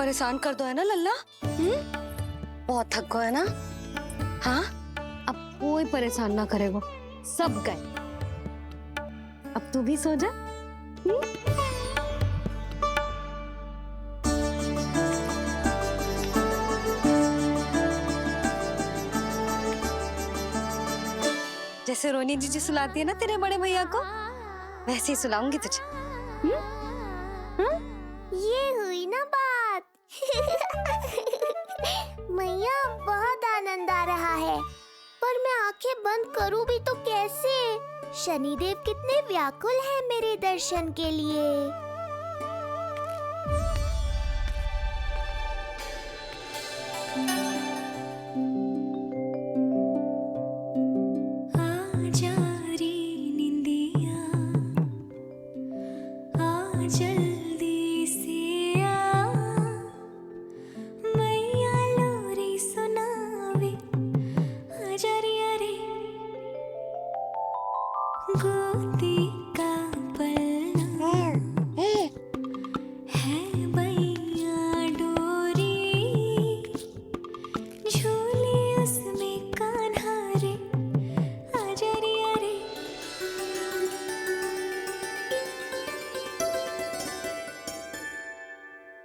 परेशान कर दो है ना लल्ला? बहुत थक गए ना? हाँ, अब कोई परेशान ना करेगा, सब गए। अब तू भी सो जा। जैसे रोनी जीजी सुलाती है ना तेरे बड़े भैया को, वैसे ही सुलाऊंगी तुझे। ये हुई ना बात। मैया बहुत आनंद आ रहा है, पर मैं आंखें बंद करूं भी तो कैसे? शनिदेव कितने व्याकुल हैं मेरे दर्शन के लिए।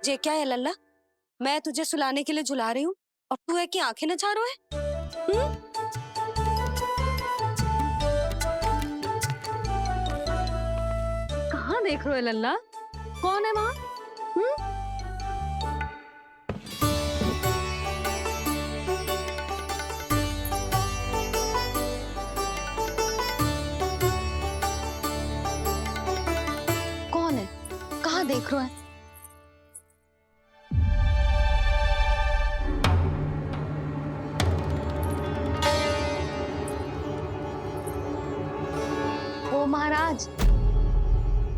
ये क्या है लल्ला? मैं तुझे सुलाने के लिए झुला रही हूँ और तू है कि आंखें नचा रहा है? कहाँ देख रहे हो लल्ला? कौन है वहाँ? कौन है? कहाँ देख रहे हो? ओ महाराज,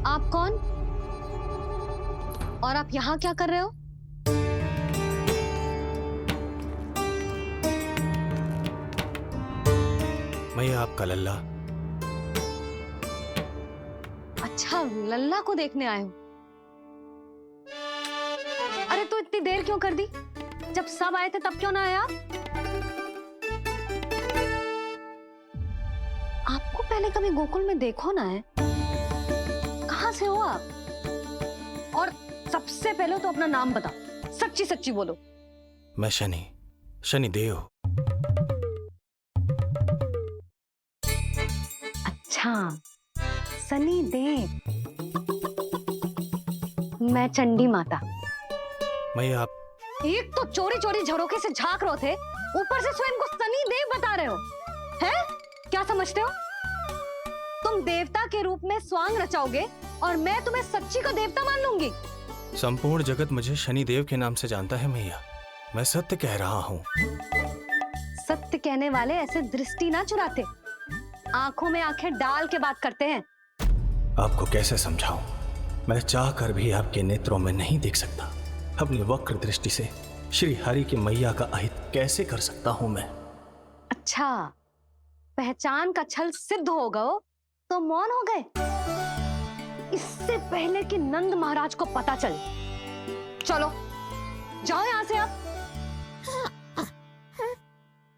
आप कौन? और आप यहाँ क्या कर रहे हो? मैं आपका लल्ला। अच्छा, लल्ला को देखने आए हो? अरे तो इतनी देर क्यों कर दी? जब सब आए थे तब क्यों ना आया? आपको पहले कभी गोकुल में देखो ना है? कहाँ से हो आप? और सबसे पहले तो अपना नाम बताओ, सच्ची सच्ची बोलो। मैं शनिदेव। अच्छा, सनी देव। मैं चंडी माता। मैं आप एक तो चोरी चोरी झरोखे से झांक रहे थे, ऊपर से स्वयं को सनी देव बता रहे हो, हैं? क्या समझते हो? तुम देवता के रूप में स्वांग रचाओगे और मैं तुम्हें सच्ची को देवता मान लूंगी। संपूर्ण जगत मुझे शनिदेव के नाम से जानता है मैया। मैं सत्य कह रहा हूँ। सत्य कहने वाले ऐसे दृष्टि ना चुराते, आंखों में आंखें डाल के बात करते हैं। आपको कैसे समझाऊं? मैं चाह कर भी आपके नेत्रों में नहीं देख सकता। अपनी वक्र दृष्टि से श्री हरि की मैया का अहित कैसे कर सकता हूं मैं? अच्छा, पहचान का छल सिद्ध हो गया तो मौन हो गए? इससे पहले कि नंद महाराज को पता चले, चलो जाओ यहां से आप।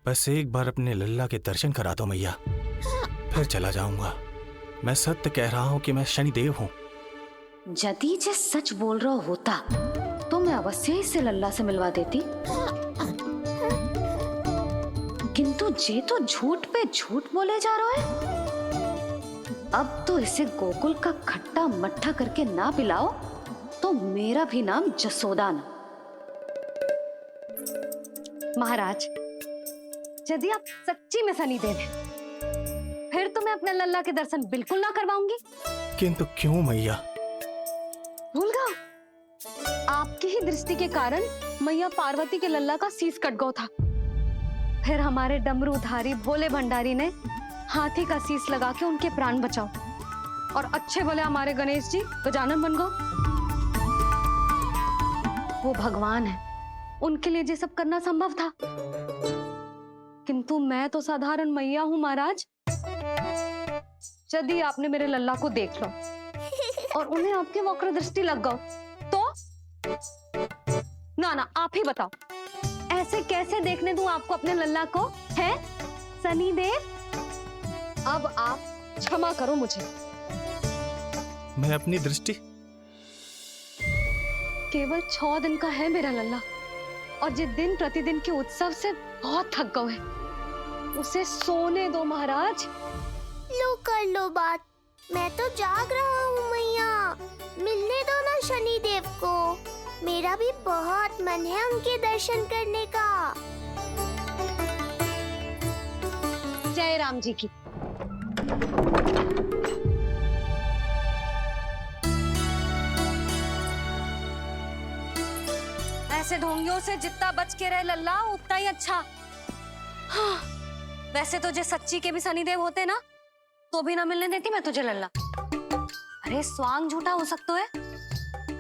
बस एक बार अपने लल्ला के दर्शन करा दो मैया, फिर चला जाऊंगा। मैं सत्य कह रहा हूं कि मैं शनिदेव हूं। यदि जे सच बोल रहा होता तो मैं अवश्य ही इसे लल्ला से मिलवा देती, किंतु जे तो झूठ पे झूठ बोले जा रहा है। अब तो इसे गोकुल का खट्टा मट्ठा करके ना पिलाओ तो मेरा भी नाम जसोदा ना। महाराज, यदि आप सच्ची में शनिदेव हैं, फिर तो मैं अपने लल्ला के दर्शन बिल्कुल ना करवाऊंगी। किंतु क्यों मैया? भूल गया? आपकी ही दृष्टि के कारण मैया पार्वती के लल्ला का शीश कट गया था। फिर हमारे डमरूधारी भोले भंडारी ने हाथी का शीश लगा के उनके प्राण बचाओ, और अच्छे भले हमारे गणेश जी गजानन बन गए। वो भगवान है, उनके लिए ये सब करना संभव था, किंतु मैं तो साधारण मैया हूं महाराज। यदि आपने मेरे लल्ला को देख लो और उन्हें आपकी वक्र दृष्टि लग गई तो ना ना, आप ही बताओ, ऐसे कैसे देखने दूं आपको अपने लल्ला को, है सनी देव? अब आप क्षमा करो मुझे। मैं अपनी दृष्टि केवल 6 दिन का है मेरा लल्ला, और जिस दिन प्रतिदिन के उत्सव से बहुत थक गए हैं, उसे सोने दो महाराज। लो कर लो बात, मैं तो जाग रहा हूँ मैया, मिलने दो ना शनि देव को, मेरा भी बहुत मन है उनके दर्शन करने का। जय राम जी की। ऐसे ढोंगियों से जितना बच के रहे लल्ला उतना ही अच्छा। हाँ, वैसे तो जो सच्ची के भी शनिदेव होते ना तो भी ना मिलने देती मैं तुझे लल्ला। अरे स्वांग झूठा हो सकता है,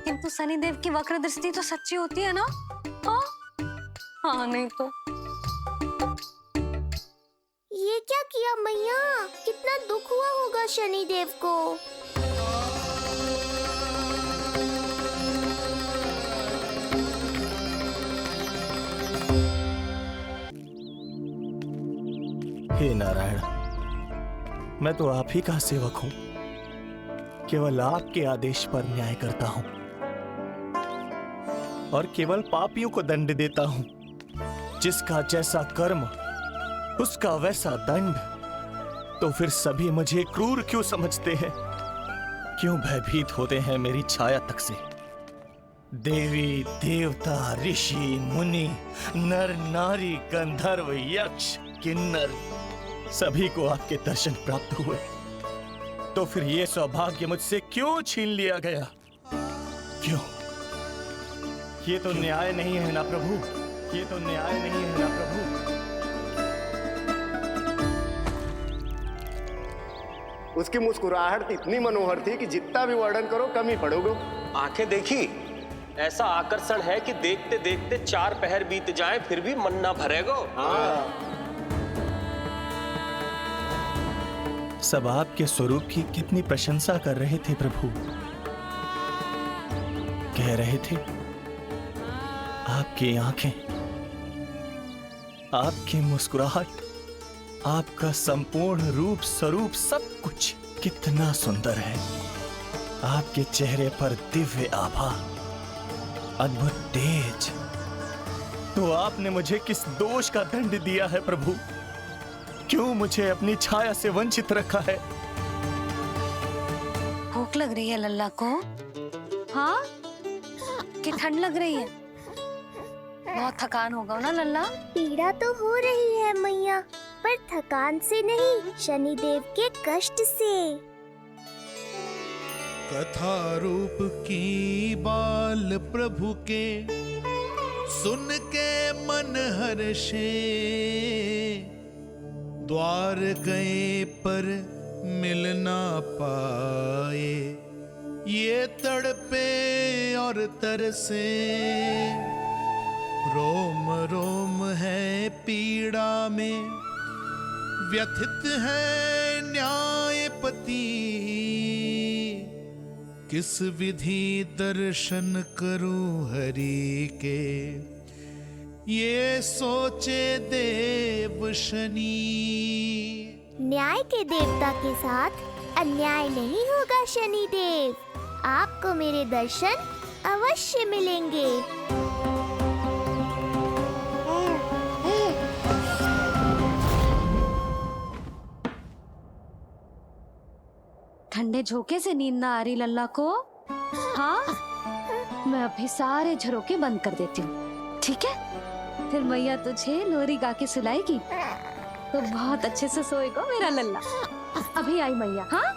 किंतु शनिदेव की वक्र दृष्टि तो सच्ची होती है ना। हाँ हाँ, नहीं तो ये क्या किया मैया, कितना दुख हुआ होगा शनि देव को। हे नारायण, मैं तो आप ही का सेवक हूं, केवल आपके आदेश पर न्याय करता हूं और केवल पापियों को दंड देता हूं। जिसका जैसा कर्म उसका वैसा दंड। तो फिर सभी मुझे क्रूर क्यों समझते हैं? क्यों भयभीत होते हैं मेरी छाया तक से? देवी देवता ऋषि मुनि नर नारी गंधर्व यक्ष किन्नर सभी को आपके दर्शन प्राप्त हुए, तो फिर ये सौभाग्य मुझसे क्यों छीन लिया गया? क्यों? ये तो न्याय नहीं है ना प्रभु, ये तो न्याय नहीं है ना प्रभु। उसकी मुस्कुराहट इतनी मनोहर थी कि जितना भी वर्णन करो कम ही पड़ोगे। आंखें देखी, ऐसा आकर्षण है कि देखते देखते 4 पहर बीत जाए फिर भी मन ना भरेगा। सब आपके स्वरूप की कितनी प्रशंसा कर रहे थे प्रभु। कह रहे थे आपकी आंखें, आपकी मुस्कुराहट, आपका संपूर्ण रूप स्वरूप सब कुछ कितना सुंदर है। आपके चेहरे पर दिव्य आभा, अद्भुत तेज। तो आपने मुझे किस दोष का दंड दिया है प्रभु? क्यों मुझे अपनी छाया से वंचित रखा है? भूख लग रही है लल्ला को? हाँ, कि ठंड लग रही है? बहुत थकान होगा ना लल्ला? पीड़ा तो हो रही है मैया, पर थकान से नहीं, शनि देव के कष्ट से। कथा रूप की बाल प्रभु के सुन के मन हर्षे, द्वार गए पर मिल ना पाए, ये तड़पे और तरसे, रोम रोम है पीड़ा में, व्यथित है न्यायपति, किस विधि दर्शन करूं हरि के, ये सोचे देव शनि। न्याय के देवता के साथ अन्याय नहीं होगा शनि देव, आपको मेरे दर्शन अवश्य मिलेंगे। ठंडे झोंके से नींद ना आ रही लल्ला को? हाँ, मैं अभी सारे झरोके बंद कर देती हूँ, ठीक है? फिर मैया तुझे लोरी गा के सुलाएगी तो बहुत अच्छे से सोएगा मेरा लल्ला। अभी आई मैया। हाँ,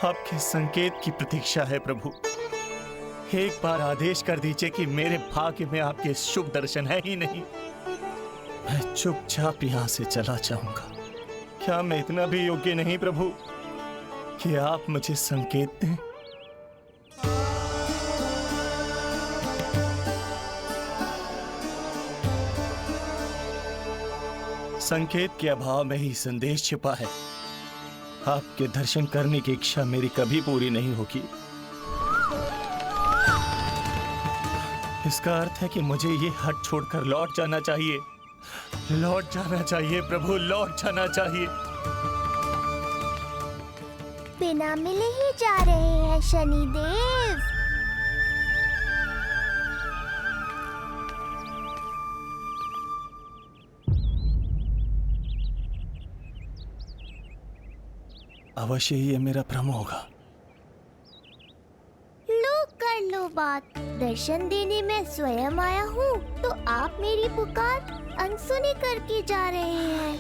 आपके संकेत की प्रतीक्षा है प्रभु। एक बार आदेश कर दीजिए कि मेरे भाग्य में आपके शुभ दर्शन है ही नहीं, मैं चुपचाप यहां से चला जाऊंगा। क्या मैं इतना भी योग्य नहीं प्रभु कि आप मुझे संकेत दें? संकेत के अभाव में ही संदेश छिपा है। आपके दर्शन करने की इच्छा मेरी कभी पूरी नहीं होगी। इसका अर्थ है कि मुझे ये हट छोड़कर लौट जाना चाहिए। लौट जाना चाहिए प्रभु, लौट जाना चाहिए। बिना मिले ही जा रहे हैं शनिदेव। अवश्य ही ये मेरा भ्रम होगा। लो कर लो बात। दर्शन देने मैं स्वयं आया हूँ तो आप मेरी पुकार अनसुनी करके जा रहे हैं।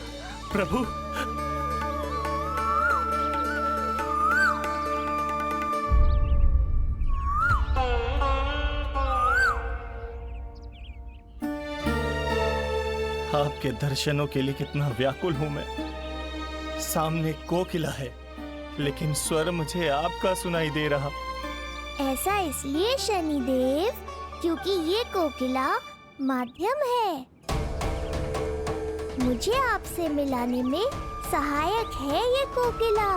प्रभु, आपके दर्शनों के लिए कितना व्याकुल हूं मैं। सामने कोकिला है लेकिन स्वर मुझे आपका सुनाई दे रहा। ऐसा इसलिए शनिदेव क्योंकि ये कोकिला माध्यम है। मुझे आपसे मिलाने में सहायक है ये कोकिला।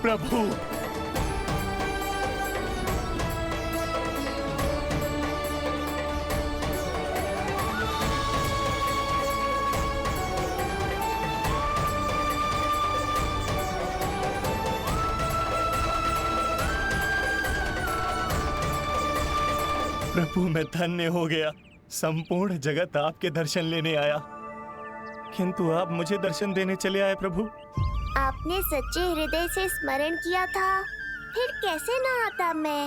प्रभु, प्रभु मैं धन्य हो गया। संपूर्ण जगत आपके दर्शन लेने आया, किंतु आप मुझे दर्शन देने चले आए प्रभु। आपने सच्चे हृदय से स्मरण किया था, फिर कैसे न आता मैं।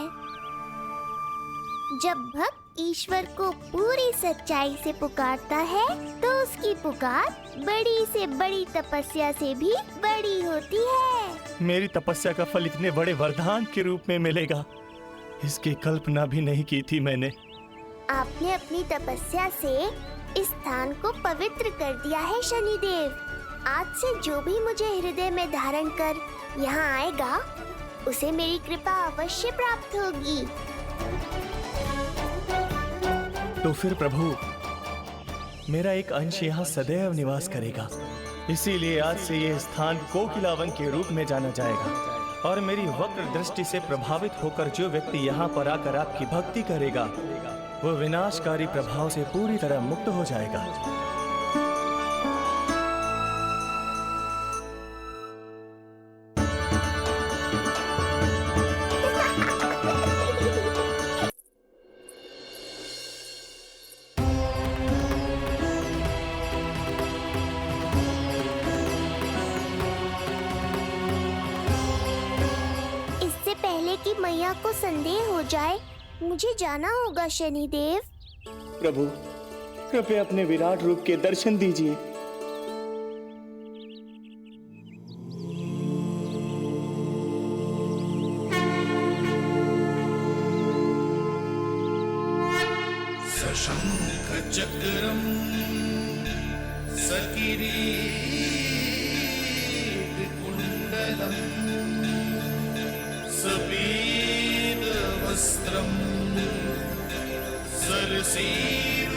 जब भक्त ईश्वर को पूरी सच्चाई से पुकारता है तो उसकी पुकार बड़ी से बड़ी तपस्या से भी बड़ी होती है। मेरी तपस्या का फल इतने बड़े वरदान के रूप में मिलेगा, इसकी कल्पना भी नहीं की थी मैंने। आपने अपनी तपस्या से इस स्थान को पवित्र कर दिया है शनिदेव। आज से जो भी मुझे हृदय में धारण कर यहाँ आएगा उसे मेरी कृपा अवश्य प्राप्त होगी। तो फिर प्रभु, मेरा एक अंश यहाँ सदैव निवास करेगा। इसीलिए आज से यह स्थान कोकिलावन के रूप में जाना जाएगा और मेरी वक्र दृष्टि से प्रभावित होकर जो व्यक्ति यहाँ पर आकर आपकी भक्ति करेगा वो विनाशकारी प्रभाव से पूरी तरह मुक्त हो जाएगा। कि मैया को संदेह हो जाए, मुझे जाना होगा शनिदेव। प्रभु, कृपया अपने विराट रूप के दर्शन दीजिए। सशंख चक्रम सकिरीट कुंडलम सबीद वस्त्रम सरसीरुहेक्षणम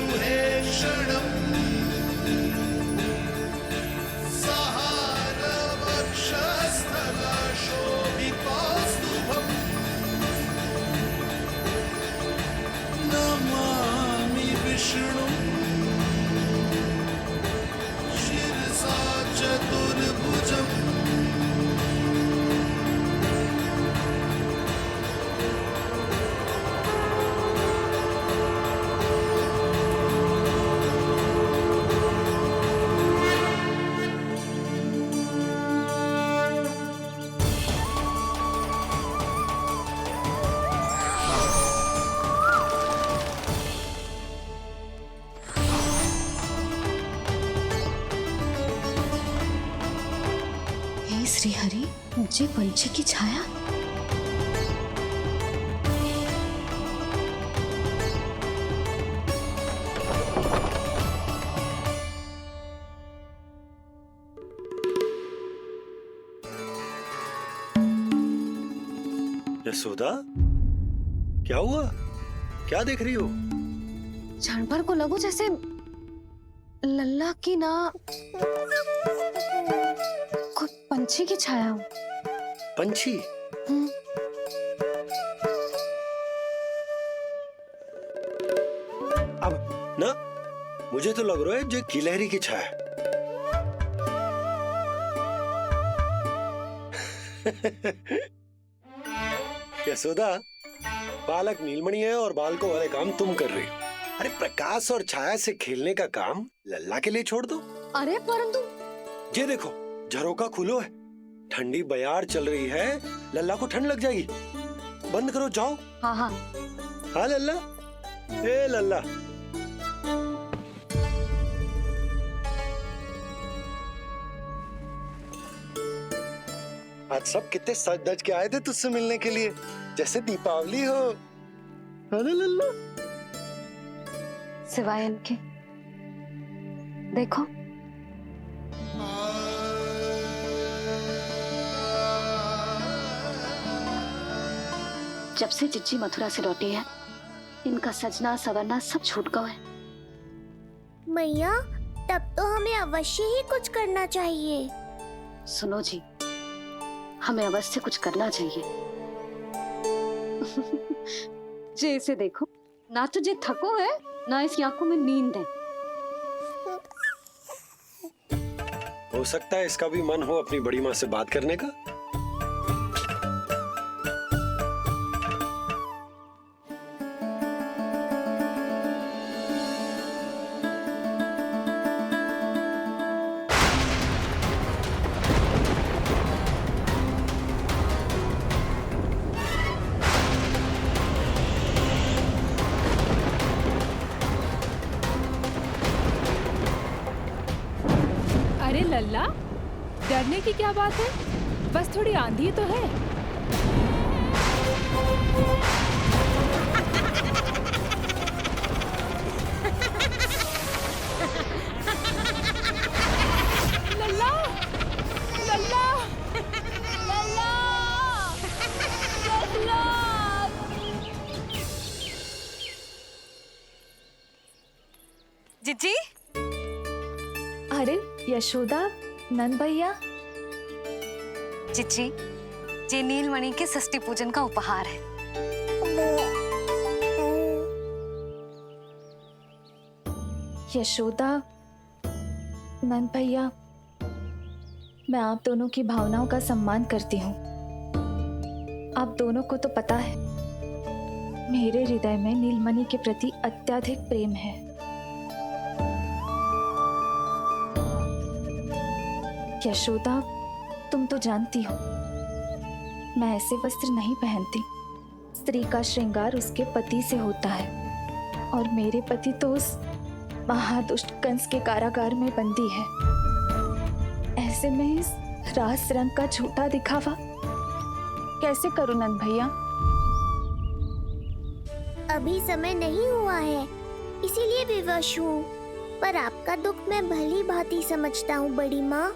सहार वक्षस्थला शोभितौस्तुभम नमामि विष्णुं शिरसा चतुर्भुजम्। हाय श्री हरि, मुझे पंछी की छाया। यशोदा, क्या हुआ? क्या देख रही हो? क्षण भर को लगो जैसे लल्ला की ना कोई पंछी की छाया हो। पंछी? अब ना मुझे तो लग रहा है जो गिलहरी की छाया। यशोदा, बालक नीलमणि है और बालकों वाले काम तुम कर रही हो। अरे प्रकाश और छाया से खेलने का काम लल्ला के लिए छोड़ दो। अरे परंतु ये देखो, झरोका खुलो है, ठंडी बयार चल रही है, लल्ला को ठंड लग जाएगी। बंद करो, जाओ। हाँ हाँ हाँ लल्ला, ए लल्ला। आज सब कितने सज धज के आए थे तुझसे मिलने के लिए, जैसे दीपावली हो। अरे लल्ला, सिवाय इनके देखो, जब से चिच्ची मथुरा से लौटी है, इनका सजना सवरना सब छूट गया है। मैया, तब तो हमें अवश्य ही कुछ करना चाहिए। सुनो जी, हमें अवश्य कुछ करना चाहिए। जे इसे देखो, ना तो जे थको है, ना इसकी आंखों में नींद है। हो सकता है इसका भी मन हो अपनी बड़ी माँ से बात करने का। अरे लल्ला, डरने की क्या बात है? बस थोड़ी आंधी तो है। लल्ला, लल्ला, लल्ला, लल्ला। जिज्जी, अरे यशोदा, नंद भैया। जिज्जी, ये नीलमणि के षष्ठी पूजन का उपहार है। यशोदा, नंद भैया, मैं आप दोनों की भावनाओं का सम्मान करती हूँ। आप दोनों को तो पता है, मेरे हृदय में नीलमणि के प्रति अत्यधिक प्रेम है। यशोदा, तुम तो जानती हो, मैं ऐसे वस्त्र नहीं पहनती। स्त्री का श्रृंगार उसके पति से होता है, और मेरे पति तो उस महादुष्ट कंस के कारागार में बंदी है। ऐसे में इस रास रंग का झूठा दिखावा कैसे करूं नंद भैया? अभी समय नहीं हुआ है, इसीलिए विवश हूँ। पर आपका दुख मैं भली भांति समझता हूँ बड़ी माँ।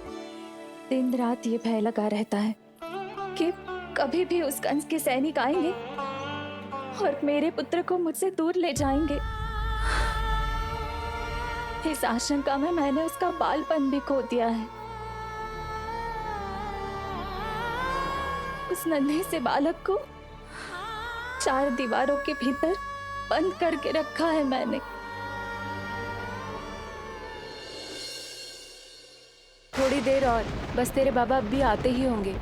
दिन रात ये भय लगा रहता है कि कभी भी उस कंस के सैनिक आएंगे और मेरे पुत्र को मुझसे दूर ले जाएंगे। इस आशंका में मैंने उसका बालपन भी खो दिया है। उस नन्हे से बालक को 4 दीवारों के भीतर बंद करके रखा है मैंने। थोड़ी देर और, बस तेरे बाबा अब भी आते ही होंगे।